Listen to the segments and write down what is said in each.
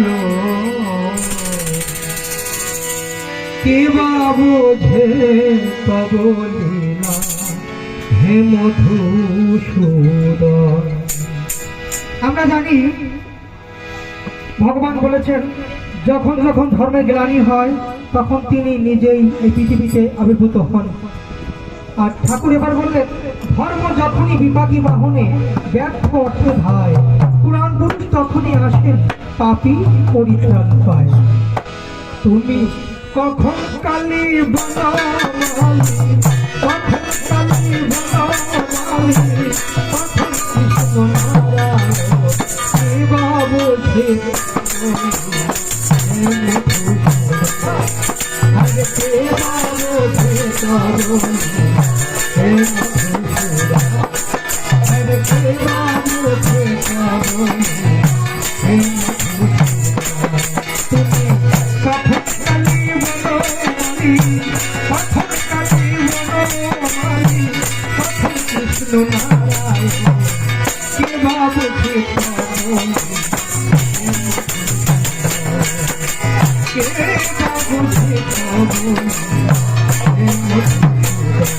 আলো কে বা বোঝে তব লীলা হে মধুসূদন। আমরা জানি ভগবান বলেছেন যখন যখন ধর্মের গ্লানি হয় তখন তিনি নিজেই এই পৃথিবীতে আবির্ভূত হন। আর ঠাকুর এবার বললেন ধর্ম যখনই বিপাকী বাহনে ব্যর্থ অর্থে ভাই পুরাণ পুরুষ তখনই আসেন পাপী পরিত্রাণ পায়। তুমি কখন কালী বনমালী কখন কালী বনমালী কখন কৃষ্ণ নারায়ণ কে বা বোঝে আরে কে বা বোঝে তরুণ হে মধুসূদন আরে কে বা বোঝে তরুণ হে মধুসূদন। তুমি কখন কালী বনমালী কখন কালী বনমালী কখন কৃষ্ণ নারায়ণ কে বা বোঝে তরুণ কে বা বোঝে তরুণ হে মধুসূদন।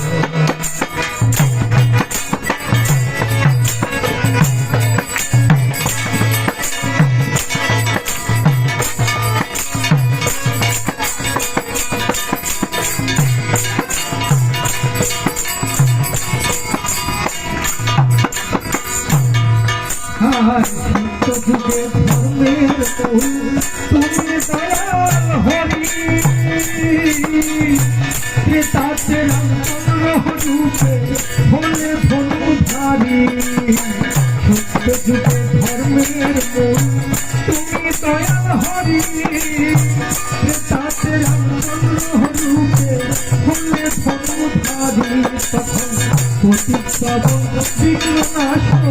যুগে ধর্মের মূল তুমি দয়াল হরি তাতে রূপে হলে ধনুধারী। সত্য যুগে ধর্মের মূল তুমি দয়াল হরি তাতে রূপে হলে ধনুধারী। তখন প্রতিপদ বিঘ্ননাশন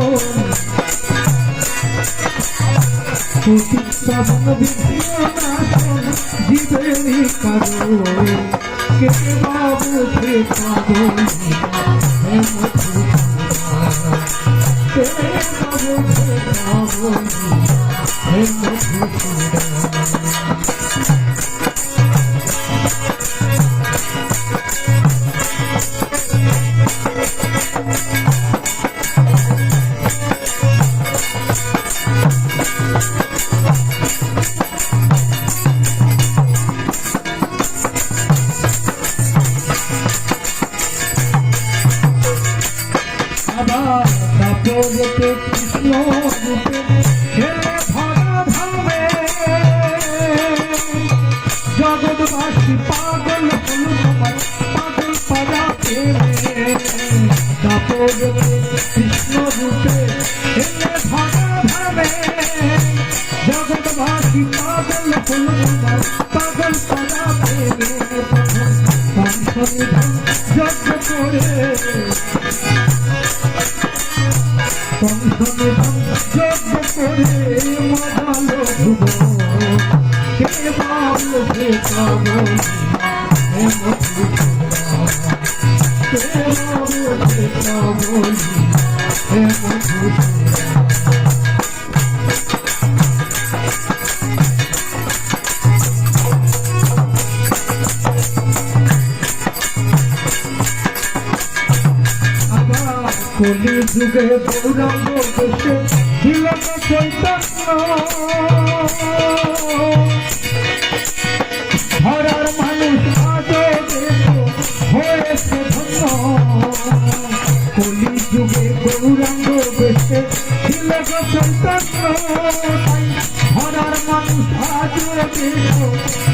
প্রতিপদ বিঘ্ননাশন জীবেরই কারণ কে বা বোঝে তরুণ হে মধুসূদন কে বা বোঝে তরুণ হে মধুসূদন। জগতে কৃষ্ণ রূপে খেলে ভরা ধামে জগৎবাসী পাগল হল তোমার পাগল পারা প্রেমে। জগতে কৃষ্ণ রূপে খেলে ভরা ধামে জগৎবাসী পাগল হল তোমার পাগল পারা প্রেমে। সংসনিধান যজ্ঞ করে সংসনিধান যজ্ঞ করে মজালো ভুবন কে বা বোঝে তরুণ হে মধুসূদন কে বা বোঝে তরুণ হে মধুসূদন। কলি যুগে গৌরাঙ্গ দেশে ছিল চৈতন্য ধরার মানুষ আজও হয়েছে ধন্য। কলি যুগে গৌরাঙ্গ দেশে ছিল চৈতন্য ধরার মানুষ আজও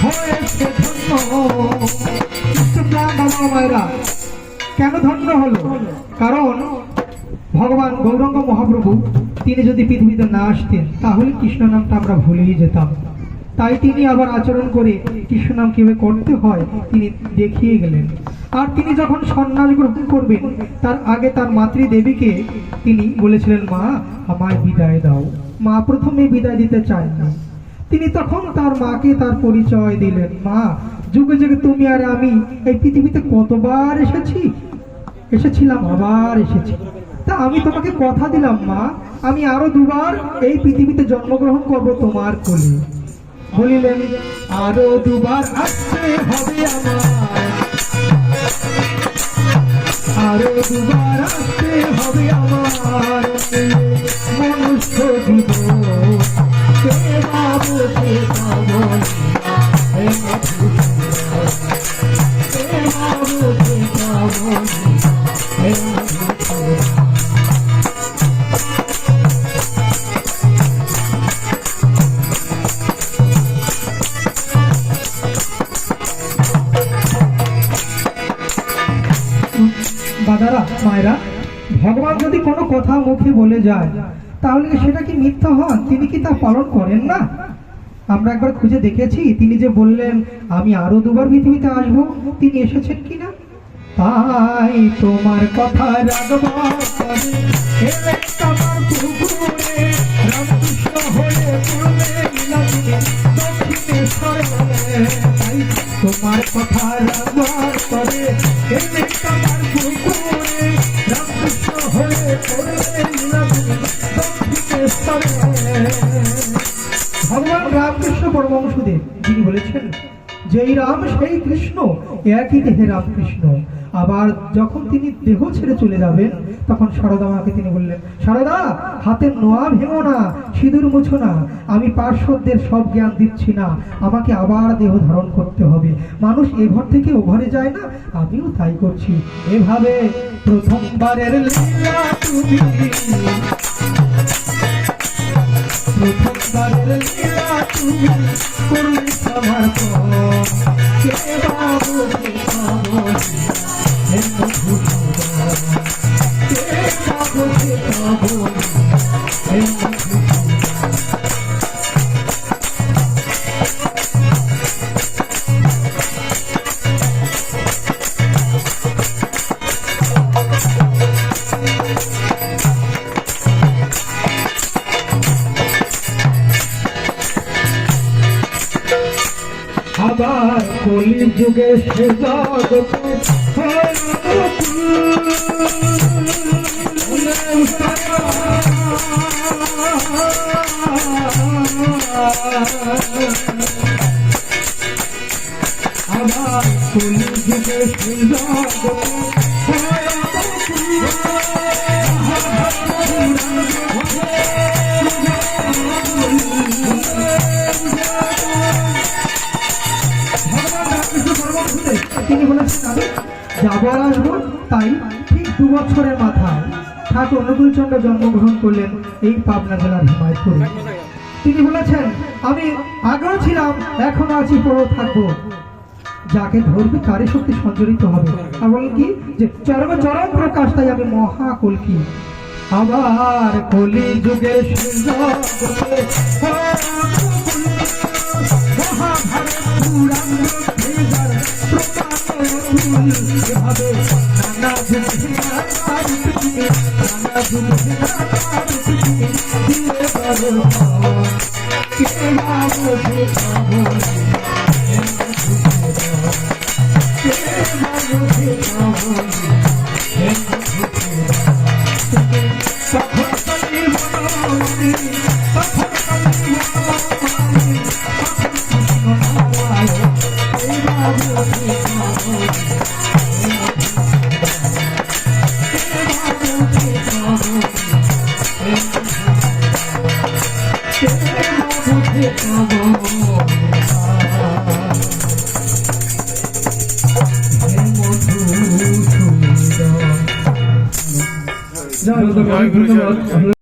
হয়েছে ধন্য। মায়েরা কেন ধন্য হলো? কারণ ভগবান গৌরাঙ্গ মহাপ্রভু তিনি যদি পৃথিবীতে না আসতেন তাহলে কৃষ্ণ নামটা আমরা ভুলেই যেতাম। তাই তিনি আবার আচরণ করে কৃষ্ণ নাম কিভাবে করতে হয় তিনি দেখিয়ে গেলেন। আর তিনি যখন সন্ন্যাস গ্রহণ করবেন তার আগে তার মাতৃদেবীকে তিনি বলেছিলেন মা আমায় বিদায় দাও। মা প্রথমে বিদায় দিতে চান না, তিনি তখন তার মাকে তার পরিচয় দিলেন। মা যুগে যুগে তুমি আর আমি এই পৃথিবীতে কতবার এসেছিলাম আবার এসেছি, তা আমি তোমাকে কথা দিলাম মা আমি আরো দুবার এই পৃথিবীতে জন্মগ্রহণ করব তোমার কোলে। বলিলেন আরো দুবার আসতে হবে আমার, আরো দুবার আসতে হবে আমার, মনুষ্য দিব কে বাবু কে পাবো হে মধুসূদন, কে বাবু কে পাবো হে মধুসূদন। দাদারা মায়েরা, ভগবান যদি কোনো কথা মুখে বলে যায় তাহলে সেটা কি মিথ্যা হন? তিনি কি তা পালন করেন না? আমরা একবার খুঁজে দেখেছি তিনি যে বললেন আমি আরো দুবার পৃথিবীতে আসবো, তিনি এসেছেন কিনা? তাই তোমার কথা রাখবার পরে এলে আমার পুকুরে রামকৃষ্ণ হয়ে পড়বে লীলাদিনে দক্ষিণেশ্বরে। তাই তোমার কথা রাখবার পরে এলে আমার পুকুরে রামকৃষ্ণ হয়ে পড়বে লীলাদিনে দক্ষিণেশ্বরে। ভগবান রামকৃষ্ণ পরমহংসদেব তিনি বলেছেন যেই রাম সেই কৃষ্ণ, একই দেহে রামকৃষ্ণ। আবার যখন তিনি দেহ ছেড়ে চলে যাবেন তখন সারদা মাকে তিনি বললেন, সারদা হাতের নোয়া ভেঙো না, সিঁদুর মুছো না, আমি পার্শ্বদের সব জ্ঞান দিচ্ছি না, আমাকে আবার দেহ ধারণ করতে হবে। মানুষ এ ঘর থেকে ও ঘরে যায় না, আমিও তাই করছি। এভাবে প্রথমবারের লীলা তুমি, প্রথমবারের লীলা তুমি করলে আমার কে বাবু কে পাবো হে মধুসূদন, কে বাবু কে পাবো হে মধুসূদন। আবার কলি যুগে সে জগতে আবার কলি যুগে সে জগতে তিনি বলেছেন আমি যাবো আর আসবো। তাই ঠিক 2 বছরের মাথায় ঠাকুর অনুকূলচন্দ্র জন্মগ্রহণ করলেন এই পাবনা জেলার হিমায়তপুরে। তিনি বলেছেন আমি আগেও ছিলাম, এখনো আছি, পরেও থাকবো, যাকে ধরবে তারই শক্তি সঞ্চারিত হবে। আর বলেন কি যে চরম চরম প্রকাশ, তাই আমি মহাকলকি। আবার কলি যুগে মহাভারত পুরাণ ধন্যবাদ।